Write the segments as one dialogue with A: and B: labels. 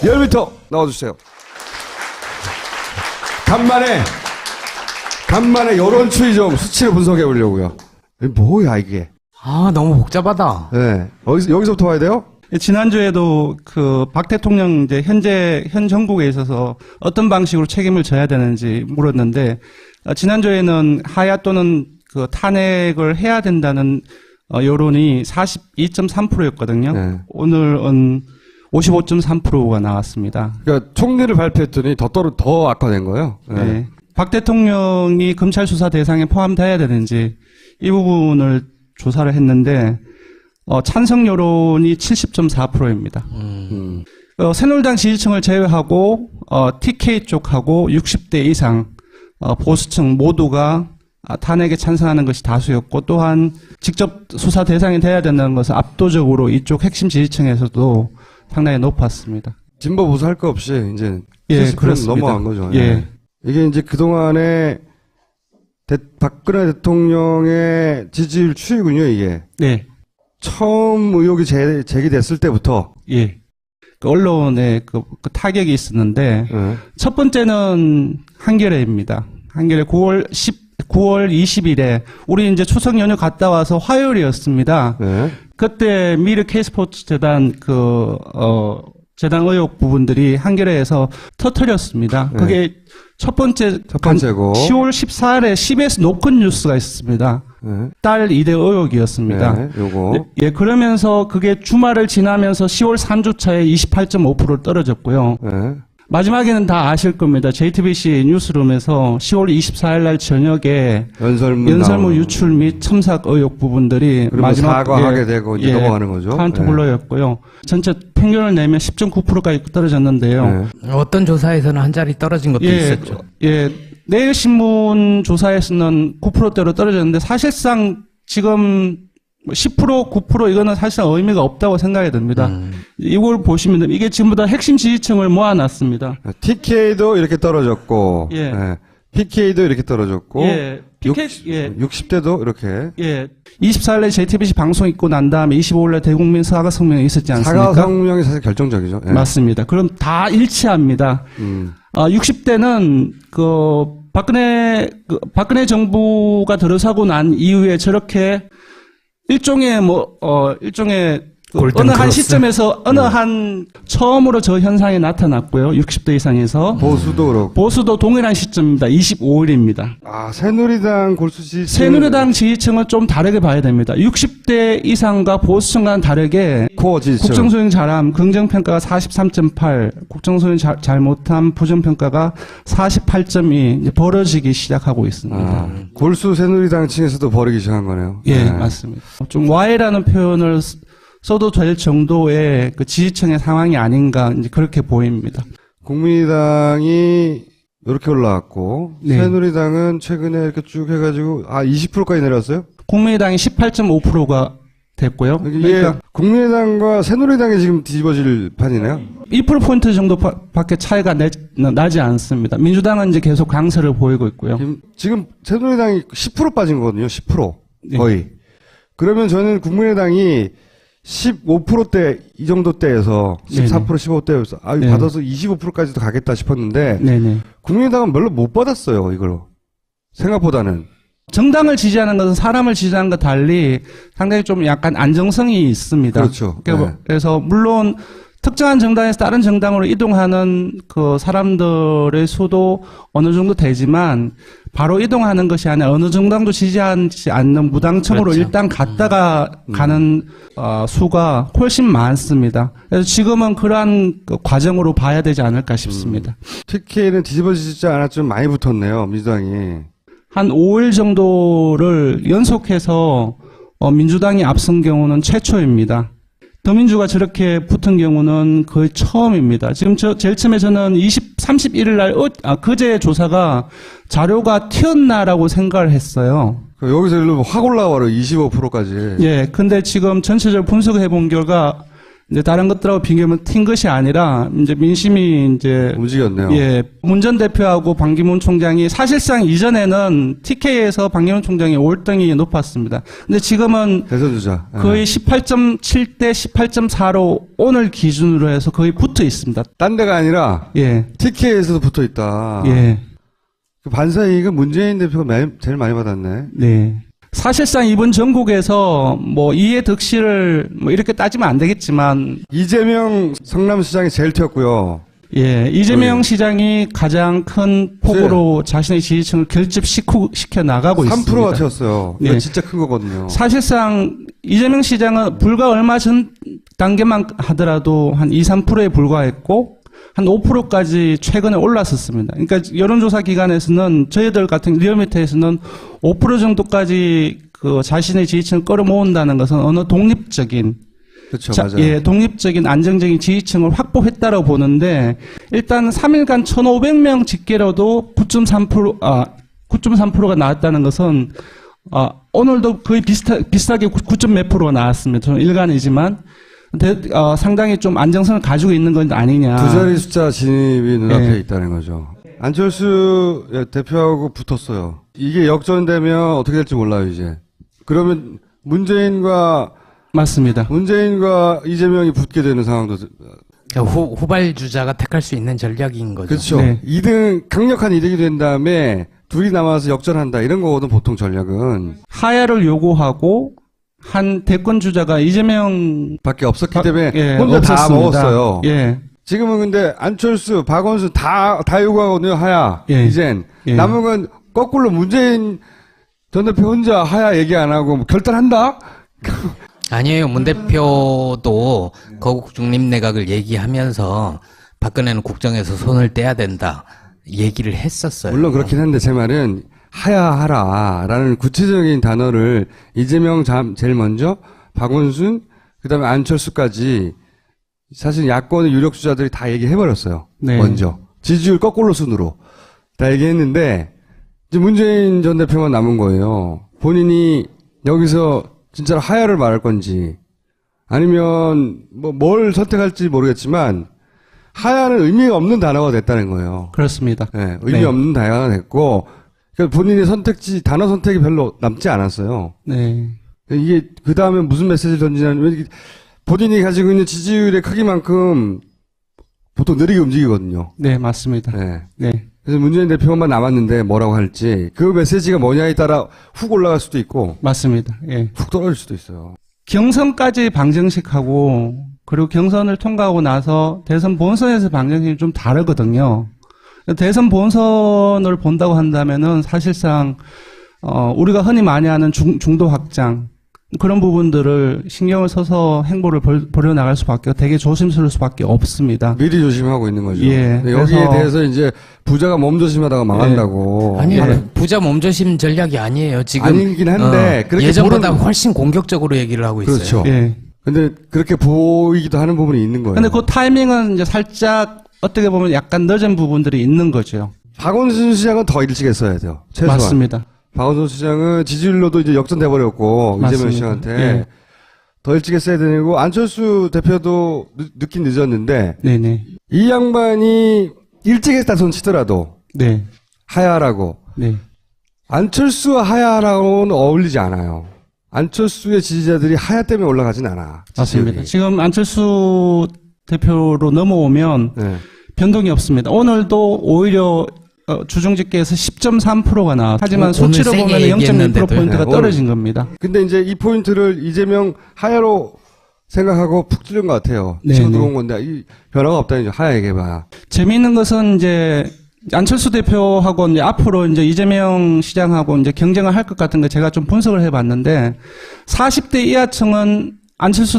A: 리얼미터 나와주세요. 간만에 여론추이 좀 수치를 분석해 보려고요. 뭐야 이게?
B: 아, 너무 복잡하다.
A: 네, 여기서부터 봐야 돼요?
C: 지난주에도 그 박 대통령 이제 현 정국에 있어서 어떤 방식으로 책임을 져야 되는지 물었는데, 지난주에는 하야 또는 그 탄핵을 해야 된다는 여론이 42.3%였거든요.
A: 네.
C: 오늘은 55.3%가 나왔습니다.
A: 그러니까 총리를 발표했더니 더 악화된 거예요. 네.
C: 네. 박 대통령이 검찰 수사 대상에 포함돼야 되는지 이 부분을 조사를 했는데, 찬성 여론이 70.4%입니다. 새누리당 지지층을 제외하고 TK 쪽하고 60대 이상 보수층 모두가 탄핵에 찬성하는 것이 다수였고, 또한 직접 수사 대상이 돼야 된다는 것은 압도적으로 이쪽 핵심 지지층에서도 상당히 높았습니다.
A: 진보 보수 할 거 없이 이제
C: 예, 그렇습니다.
A: 넘어간 거죠.
C: 예.
A: 예. 이게 이제 그동안에 박근혜 대통령의 지지율 추이군요, 이게.
C: 네.
A: 처음 의혹이 제기됐을 때부터.
C: 예. 그 언론에 그 타격이 있었는데, 첫 번째는 한겨레입니다. 한겨레 9월 20일에, 우리 이제 추석 연휴 갔다 와서 화요일이었습니다.
A: 네.
C: 그때 미르 K스포츠 재단 재단 의혹 부분들이 한겨레에서 터뜨렸습니다.
A: 네.
C: 그게 첫 번째고 10월 14일에 CBS 노컷 뉴스가 있었습니다.
A: 네.
C: 딸 2대 의혹이었습니다.
A: 네, 요거.
C: 예, 그러면서 그게 주말을 지나면서 10월 3주차에 28.5% 떨어졌고요.
A: 네.
C: 마지막에는 다 아실 겁니다. JTBC 뉴스룸에서 10월 24일 날 저녁에 연설문 유출 및 첨삭 의혹 부분들이 마지막
A: 사과하게 되고 이제 넘어가는 거죠.
C: 카운트 블러였고요. 전체 평균을 내면 10.9%까지 떨어졌는데요.
A: 네.
B: 어떤 조사에서는 한 자리 떨어진 것도 있었죠.
C: 예, 내일신문 조사에서는 9%대로 떨어졌는데, 사실상 지금 10%, 9% 이거는 사실 의미가 없다고 생각이 듭니다. 이걸 보시면 됩니다. 이게 지금보다 핵심 지지층을 모아놨습니다.
A: TK도 이렇게 떨어졌고,
C: 예.
A: 네. PK도 이렇게 떨어졌고,
C: 예. PK,
A: 60대도 이렇게.
C: 예. 24일에 JTBC 방송 있고 난 다음에 25일에 대국민 사과 성명이 있었지 않습니까?
A: 사과 성명이 사실 결정적이죠. 예.
C: 맞습니다. 그럼 다 일치합니다. 60대는 박근혜 정부가 들어서고 난 이후에 저렇게 일종의 어느 한 시점에서 처음으로 저 현상이 나타났고요. 60대 이상에서.
A: 보수도 그렇고.
C: 보수도 동일한 시점입니다. 25일입니다.
A: 아, 새누리당
C: 새누리당 지지층은 좀 다르게 봐야 됩니다. 60대 이상과 보수층과는 다르게
A: 코어 지지층.
C: 국정수행 잘함, 긍정평가가 43.8, 국정수행 잘못함, 부정평가가 48.2 이제 벌어지기 시작하고 있습니다.
A: 골수 새누리당 층에서도 벌이기 시작한 거네요.
C: 예,
A: 네.
C: 맞습니다. 좀 와해라는 표현을 써도 될 정도의 그 지지층의 상황이 아닌가 이제 그렇게 보입니다.
A: 국민의당이 이렇게 올라왔고,
C: 네.
A: 새누리당은 최근에 이렇게 쭉 해가지고 20%까지 내려왔어요?
C: 국민의당이 18.5%가 됐고요. 그러니까
A: 국민의당과 새누리당이 지금 뒤집어질 판이네요.
C: 2%포인트 정도밖에 차이가 나지 않습니다. 민주당은 이제 계속 강세를 보이고 있고요.
A: 지금 새누리당이 10% 빠진 거거든요. 10% 거의.
C: 네.
A: 그러면 저는 국민의당이 15%대 이 정도 대에서 14% 15%대에서
C: 네.
A: 받아서 25%까지도 가겠다 싶었는데
C: 네네.
A: 국민의당은 별로 못 받았어요. 이걸로 생각보다는.
C: 정당을 지지하는 것은 사람을 지지하는 것 달리 상당히 좀 약간 안정성이 있습니다.
A: 그렇죠.
C: 그래서 물론 특정한 정당에서 다른 정당으로 이동하는 그 사람들의 수도 어느 정도 되지만, 바로 이동하는 것이 아니라 어느 정당도 지지하지 않는 무당층으로
B: 그렇죠.
C: 일단 갔다가 가는 수가 훨씬 많습니다. 그래서 지금은 그러한 그 과정으로 봐야 되지 않을까 싶습니다.
A: TK는 뒤집어지지 않았지만 많이 붙었네요. 민주당이.
C: 한 5일 정도를 연속해서 민주당이 앞선 경우는 최초입니다. 더민주가 저렇게 붙은 경우는 거의 처음입니다. 지금 제일 처음에 저는 31일 날, 그제 조사가 자료가 튀었나라고 생각을 했어요.
A: 여기서 일로 확 올라와요. 25%까지.
C: 예, 근데 지금 전체적으로 분석해 본 결과 이제 다른 것들하고 비교하면 튄 것이 아니라 이제 민심이 이제
A: 움직였네요.
C: 예, 문 전 대표하고 반기문 총장이 사실상 이전에는 TK에서 반기문 총장이 월등히 높았습니다. 근데 지금은
A: 대선 주자.
C: 거의 18.7대 18.4로 오늘 기준으로 해서 거의 붙어 있습니다.
A: 딴 데가 아니라
C: 예,
A: TK에서도 붙어 있다.
C: 예,
A: 그 반사이익은 문재인 대표가 제일 많이 받았네.
C: 네. 사실상 이번 전국에서 뭐 이해 득실을 뭐 이렇게 따지면 안 되겠지만
A: 이재명 성남시장이 제일 튀었고요.
C: 예, 이재명 시장이 가장 큰 폭으로 자신의 지지층을 결집시켜 나가고 있습니다.
A: 3%가 튀었어요.
C: 네.
A: 이거 진짜 큰 거거든요.
C: 사실상 이재명 시장은 불과 얼마 전 단계만 하더라도 한 2, 3%에 불과했고 한 5%까지 최근에 올랐었습니다. 그러니까 여론조사 기관에서는 저희들 같은 리얼미터에서는 5% 정도까지 그 자신의 지지층을 끌어모은다는 것은 어느 독립적인
A: 그렇죠, 맞아요.
C: 예, 독립적인 안정적인 지지층을 확보했다고 보는데 일단 3일간 1,500명 집계로도 9.3%가 나왔다는 것은 오늘도 거의 비슷하게 9점 몇 프로가 나왔습니다. 저는 일간이지만 상당히 좀 안정성을 가지고 있는 건 아니냐.
A: 두 자리 숫자 진입이 눈앞에
C: 예.
A: 있다는 거죠. 안철수 대표하고 붙었어요. 이게 역전되면 어떻게 될지 몰라요, 이제. 그러면 문재인과
C: 맞습니다.
A: 이재명이 붙게 되는 상황도.
B: 후발주자가 택할 수 있는 전략인 거죠.
A: 그렇죠.
C: 네.
A: 강력한 이득이 된 다음에 둘이 남아서 역전한다. 이런 거거든, 보통 전략은.
C: 하야를 요구하고 한 대권 주자가 이재명
A: 밖에 없었기 때문에
C: 예,
A: 혼자 다
C: 없었습니다.
A: 먹었어요.
C: 예.
A: 지금은 근데 안철수, 박원순 다 요구하거든요, 하야.
C: 예.
A: 이젠.
C: 예.
A: 남은 건 거꾸로 문재인 전 대표 혼자 하야 얘기 안 하고 뭐 결단한다?
B: 아니에요. 문 대표도 거국 중립 내각을 얘기하면서 박근혜는 국정에서 손을 떼야 된다 얘기를 했었어요.
A: 물론 그렇긴 한데 제 말은 하야하라라는 구체적인 단어를 이재명 제일 먼저 박원순 그다음에 안철수까지 사실 야권의 유력 주자들이 다 얘기해버렸어요.
C: 네.
A: 먼저 지지율 거꾸로 순으로 다 얘기했는데 이제 문재인 전 대표만 남은 거예요. 본인이 여기서 진짜로 하야를 말할 건지 아니면 뭘 선택할지 모르겠지만 하야는 의미가 없는 단어가 됐다는 거예요.
C: 그렇습니다.
A: 네, 의미
C: 네.
A: 없는 단어가 됐고 그러니까 본인의 단어 선택이 별로 남지 않았어요.
C: 네.
A: 이게 그 다음에 무슨 메시지를 던지냐면 본인이 가지고 있는 지지율의 크기만큼 보통 느리게 움직이거든요.
C: 네, 맞습니다.
A: 네.
C: 네.
A: 그래서 문재인 대표만 남았는데 뭐라고 할지 그 메시지가 뭐냐에 따라 훅 올라갈 수도 있고
C: 맞습니다. 예.
A: 훅 떨어질 수도 있어요.
C: 경선까지 방정식하고 그리고 경선을 통과하고 나서 대선 본선에서 방정식이 좀 다르거든요. 대선 본선을 본다고 한다면은 사실상 우리가 흔히 많이 하는 중도 확장 그런 부분들을 신경을 써서 행보를 벌여나갈 수밖에 되게 조심스러울 수밖에 없습니다.
A: 미리 조심하고 있는 거죠.
C: 예,
A: 근데 여기에
C: 그래서-
A: 대해서 이제 부자가 몸조심하다가 망한다고.
B: 아니요.
C: 예.
B: 부자 몸조심 전략이 아니에요. 지금
A: 아니긴 한데 그렇게
B: 예전보다
A: 보는-
B: 훨씬 공격적으로 얘기를 하고 있어요.
A: 그렇죠.
C: 예.
A: 근데 그렇게 보이기도 하는 부분이 있는 거예요.
C: 근데 그 타이밍은 이제 살짝 어떻게 보면 약간 늦은 부분들이 있는 거죠.
A: 박원순 시장은 더 일찍 했어야 돼요. 최소한.
C: 맞습니다.
A: 박원순 시장은 지지율로도 이제 역전돼 버렸고 이재명
C: 맞습니다.
A: 씨한테
C: 예.
A: 더 일찍 했어야 되고 안철수 대표도 늦긴 늦었는데
C: 네네.
A: 이 양반이 일찍 했다 손 치더라도
C: 네.
A: 하야라고
C: 네.
A: 안철수와 하야라고는 어울리지 않아요. 안철수의 지지자들이 하야 때문에 올라가진 않아.
C: 맞습니다.
A: 지지율이.
C: 지금 안철수 대표로 넘어오면
A: 네.
C: 변동이 없습니다. 오늘도 오히려 주중 집계에서 10.3%가 나왔. 하지만
B: 오늘
C: 수치로
B: 세게
C: 보면 0.1%
B: 얘기했는데도요.
C: 포인트가
A: 네,
C: 떨어진 겁니다.
A: 근데 이제 이 포인트를 이재명 하야로 생각하고 푹 뚫은 것 같아요.
C: 네,
A: 지금
C: 네.
A: 들어온 건데 이 변화가 없다니 이제 하야 얘기해봐.
C: 재미있는 것은 이제 안철수 대표하고 이제 앞으로 이제 이재명 시장하고 이제 경쟁을 할 것 같은 거 제가 좀 분석을 해봤는데 40대 이하층은 안철수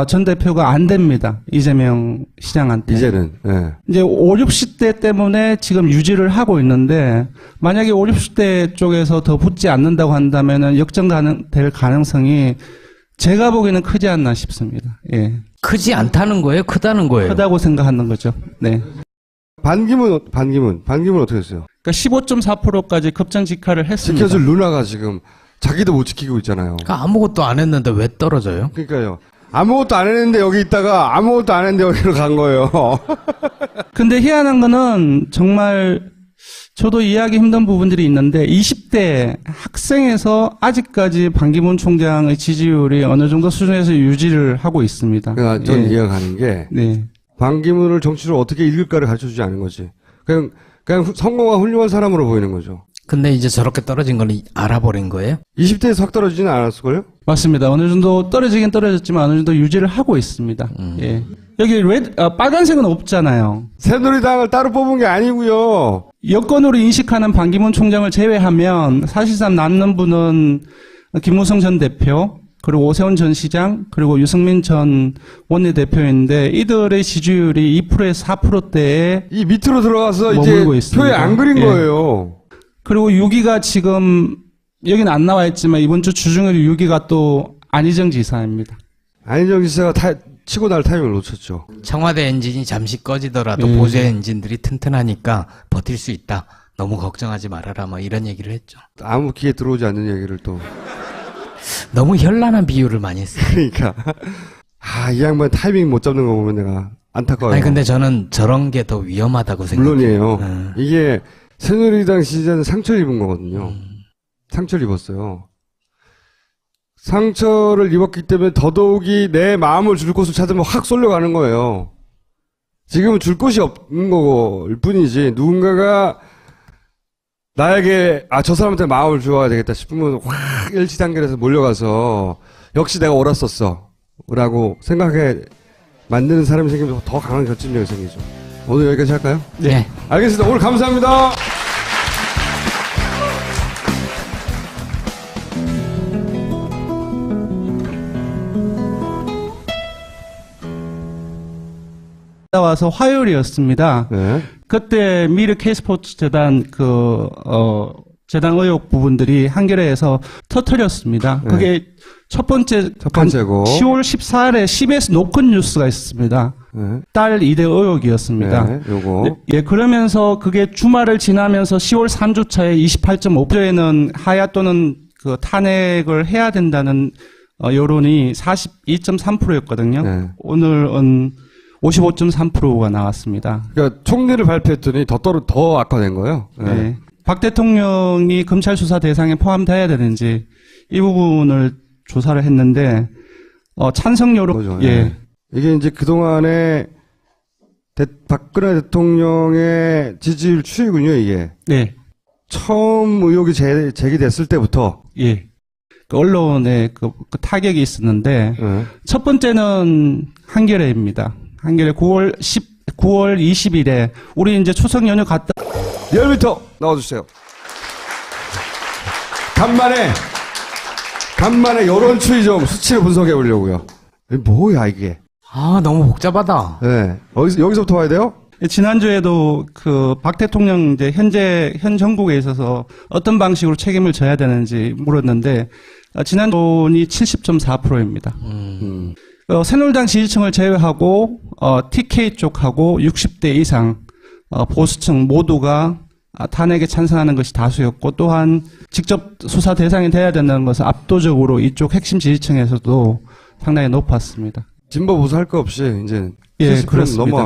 C: 전 대표가 안 됩니다. 이재명 시장한테.
A: 이제는. 예.
C: 이제 5, 60대 때문에 지금 유지를 하고 있는데 만약에 5, 60대 쪽에서 더 붙지 않는다고 한다면은 될 가능성이 제가 보기에는 크지 않나 싶습니다. 예.
B: 크지 않다는 거예요? 크다는 거예요?
C: 크다고 생각하는 거죠. 네.
A: 반기문 어떻게 했어요?
C: 그러니까 15.4%까지 급전 직하를 했습니다.
A: 지켜줄 누나가 지금 자기도 못 지키고 있잖아요.
B: 그러니까 아무것도 안 했는데 왜 떨어져요?
A: 그러니까요. 아무것도 안 했는데 여기 있다가 아무것도 안 했는데 여기로 간 거예요.
C: 근데 희한한 거는 정말 저도 이해하기 힘든 부분들이 있는데 20대 학생에서 아직까지 반기문 총장의 지지율이 어느 정도 수준에서 유지를 하고 있습니다.
A: 그러니까 전
C: 예.
A: 이해가 가는 게
C: 네.
A: 반기문을 정치를 어떻게 읽을까를 가르쳐주지 않은 거지. 그냥 성공한 훌륭한 사람으로 보이는 거죠.
B: 근데 이제 저렇게 떨어진 걸 알아버린 거예요?
A: 20대에서 확 떨어지지는 않았을걸요?
C: 맞습니다. 어느 정도 떨어지긴 떨어졌지만 어느 정도 유지를 하고 있습니다. 예. 여기 빨간색은 없잖아요.
A: 새누리당을 따로 뽑은 게 아니고요.
C: 여권으로 인식하는 반기문 총장을 제외하면 사실상 남는 분은 김무성 전 대표, 그리고 오세훈 전 시장, 그리고 유승민 전 원내대표인데 이들의 지지율이 2%에서 4%대에
A: 이 밑으로 들어가서 이제
C: 머물고 있습니다.
A: 표에 안 그린
C: 예.
A: 거예요.
C: 그리고 6위가 지금 여기는 안 나와 있지만 이번 주 주중에도 6위가 또 안희정 지사입니다.
A: 안희정 지사가 치고 날 타이밍을 놓쳤죠.
B: 청와대 엔진이 잠시 꺼지더라도
C: 예.
B: 보수 엔진들이 튼튼하니까 버틸 수 있다. 너무 걱정하지 말아라. 뭐 이런 얘기를 했죠.
A: 아무 귀에 들어오지 않는 얘기를 또.
B: 너무 현란한 비유를 많이 했어요.
A: 그러니까. 이 양반 타이밍 못 잡는 거 보면 내가 안타까워요.
B: 아니 근데 저는 저런 게 더 위험하다고 생각해요.
A: 물론이에요. 이게 새누리당 지지자는 상처를 입은 거거든요. 상처를 입었어요. 상처를 입었기 때문에 더더욱이 내 마음을 줄 곳을 찾으면 확 쏠려가는 거예요. 지금은 줄 곳이 없는 거일 뿐이지 누군가가 나에게 저 사람한테 마음을 주어야 되겠다 싶으면 확 일치단결해서 몰려가서 역시 내가 옳았었어 라고 생각해 만드는 사람이 생기면 더 강한 결집력이 생기죠. 오늘 여기까지 할까요?
B: 네.
A: 알겠습니다. 오늘 감사합니다.
C: 와서 화요일이었습니다.
A: 네.
C: 그때 미르 K스포츠 재단 재단 의혹 부분들이 한겨레에서 터뜨렸습니다.
A: 네.
C: 그게 첫 번째고 10월 14일에 CBS 노컷 뉴스가 있습니다.
A: 네.
C: 딸 2대 의혹이었습니다.
A: 네. 요거.
C: 예, 그러면서 그게 주말을 지나면서 10월 3주차에 28.5%에는 하야 또는 그 탄핵을 해야 된다는 여론이 42.3%였거든요.
A: 네.
C: 오늘은 55.3%가 나왔습니다.
A: 그러니까 총리를 발표했더니 더 악화된 거예요. 네.
C: 네. 박 대통령이 검찰 수사 대상에 포함돼야 되는지 이 부분을 조사를 했는데 찬성 여론
A: 거죠.
C: 예.
A: 네. 이게 이제 그동안에 박근혜 대통령의 지지율 추이군요, 이게.
C: 네.
A: 처음 의혹이 제기됐을 때부터.
C: 예. 그 언론에 그 타격이 있었는데
A: 네.
C: 첫 번째는 한겨레입니다. 한겨레 9월 20일에 우리 이제 추석 연휴 갔다
A: 리얼미터 나와주세요. 간만에 여론 추이 좀 수치를 분석해 보려고요. 뭐야 이게?
B: 너무 복잡하다.
A: 네. 여기서부터 와야 돼요?
C: 지난주에도 그 박 대통령 이제 현 정국에 있어서 어떤 방식으로 책임을 져야 되는지 물었는데 지난주이 70.4%입니다. 새누리당 지지층을 제외하고 TK 쪽하고 60대 이상 보수층 모두가 탄핵에 찬성하는 것이 다수였고 또한 직접 수사 대상이 돼야 된다는 것은 압도적으로 이쪽 핵심 지지층에서도 상당히 높았습니다.
A: 진보 보수 할 거 없이 이제
C: 예,
A: 70%
C: 그렇습니다.
A: 넘어간